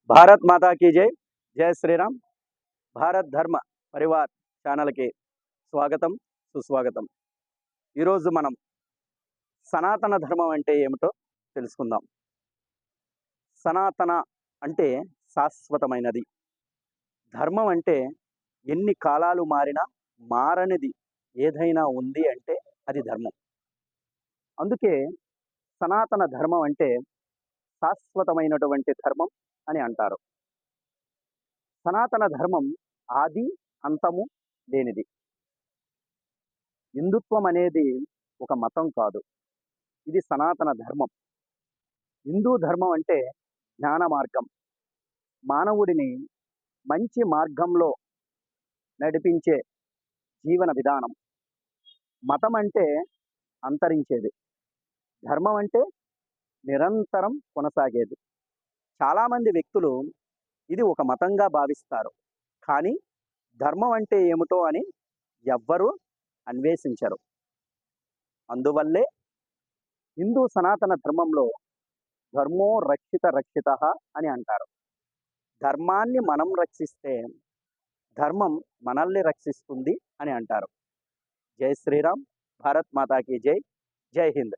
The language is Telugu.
భారత్ మాతా కీ జై. జై శ్రీరామ్. భారత్ ధర్మ పరివార్ ఛానల్కి స్వాగతం, సుస్వాగతం. ఈరోజు మనం సనాతన ధర్మం అంటే ఏమిటో తెలుసుకుందాం. సనాతన అంటే శాశ్వతమైనది. ధర్మం అంటే ఎన్ని కాలాలు మారినా మారనిది ఏదైనా ఉంది అంటే అది ధర్మం. అందుకే సనాతన ధర్మం అంటే శాశ్వతమైనటువంటి ధర్మం అని అంటారు. సనాతన ధర్మం ఆది అంతము లేనిది. హిందుత్వం అనేది ఒక మతం కాదు, ఇది సనాతన ధర్మం. హిందూ ధర్మం అంటే జ్ఞాన మార్గం, మానవుడిని మంచి మార్గంలో నడిపించే జీవన విధానం. మతం అంటే అంతరించేది, ధర్మం అంటే నిరంతరం కొనసాగేది. చాలామంది వ్యక్తులు ఇది ఒక మతంగా భావిస్తారు, కానీ ధర్మం అంటే ఏమిటో అని ఎవ్వరూ అన్వేషించరు. అందువల్లే హిందూ సనాతన ధర్మంలో ధర్మో రక్షిత రక్షిత అని అంటారు. ధర్మాన్ని మనం రక్షిస్తే ధర్మం మనల్ని రక్షిస్తుంది అని అంటారు. జై శ్రీరామ్. భారత్ మాతాకి జై. జై హింద్.